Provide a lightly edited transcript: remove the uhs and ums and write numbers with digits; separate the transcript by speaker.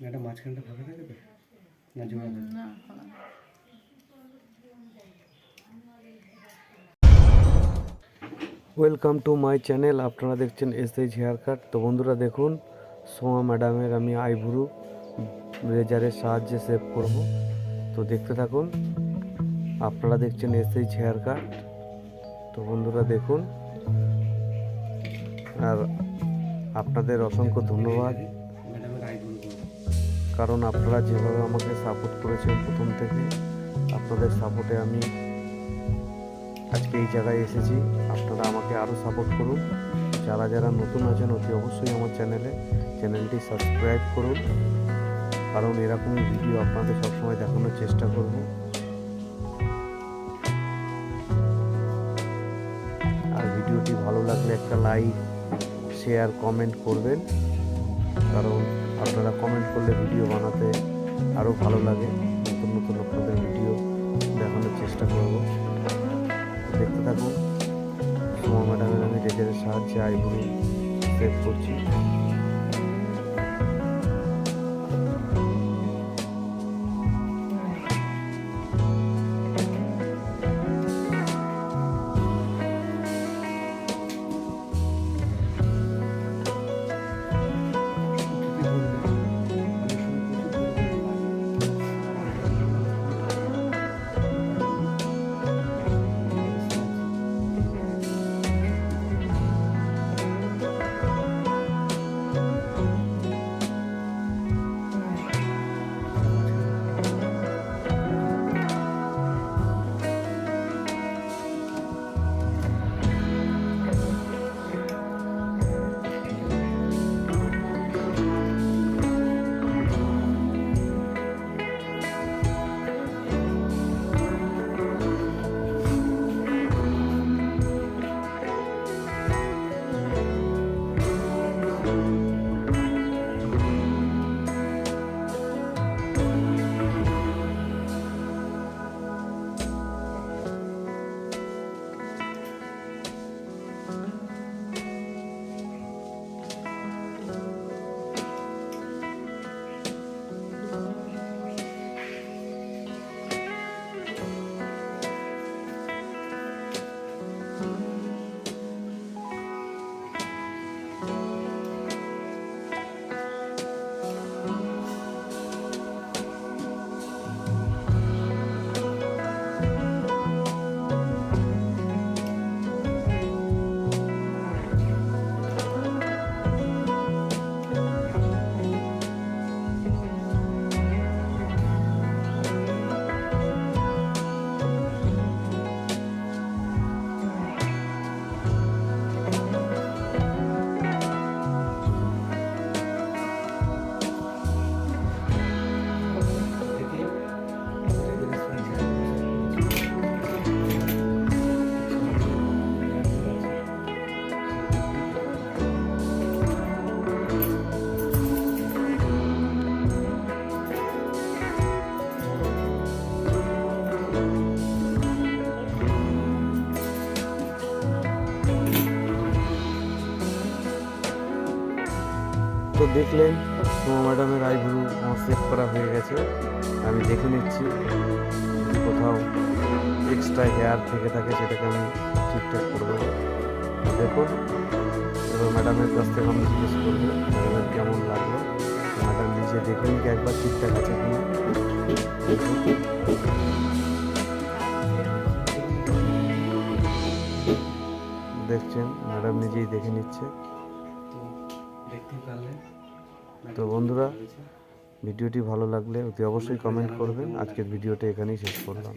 Speaker 1: এটা মাঝখানটা ফাঁকা থাকে তো না জোড়া না ফাঁকা। Welcome to my channel. আপনারা দেখছেন S.H হেয়ার কাট। তো বন্ধুরা দেখুন, সোমা ম্যাডামের আমি আইব্রু রেজারের সাহায্যে সেভ করব। তো দেখতে থাকুন। আপনারা দেখছেন S.H হেয়ার কাট। তো বন্ধুরা দেখুন, আর আপনাদের অসংখ্য ধন্যবাদ, কারণ আপনারা যেভাবে আমাকে সাপোর্ট করেছেন প্রথম থেকে, আপনাদের সাপোর্টে আমি আজকে এই জায়গায় এসেছি। আপনারা আমাকে আরও সাপোর্ট করুন। যারা যারা নতুন আছেন অতি অবশ্যই আমার চ্যানেলটি সাবস্ক্রাইব করুন, কারণ এরকমই ভিডিও আপনাদের সবসময় দেখানোর চেষ্টা করব। আর ভিডিওটি ভালো লাগলে একটা লাইক, শেয়ার, কমেন্ট করবেন, কারণ আপনারা কমেন্ট করলে ভিডিও বানাতে আরও ভালো লাগে। নতুন নতুন আপনাদের ভিডিও দেখানোর চেষ্টা করব। দেখতে থাকুন। সোমা ম্যাডামের আমি রেজারের সাহায্যে আইব্রু সেভ করছি। তো দেখলেন, সোমা ম্যাডামের আইব্রু আমার সেভ করা হয়ে গেছে। আমি দেখে নিচ্ছি কোথাও এক্সট্রা হেয়ার থেকে থাকে, সেটাকে আমি ঠিকঠাক করে দেবো। দেখুন, এবার ম্যাডামের কাছ থেকে আমি জিজ্ঞেস করবো ম্যাডামের কেমন লাগলো। ম্যাডাম নিজে দেখে নিকে একবার ঠিকঠাক আছে কিনা। দেখছেন, ম্যাডাম নিজেই দেখে নিচ্ছে। তো বন্ধুরা, ভিডিওটি ভালো লাগলে অতি অবশ্যই কমেন্ট করবেন। আজকের ভিডিওটা এখানেই শেষ করলাম।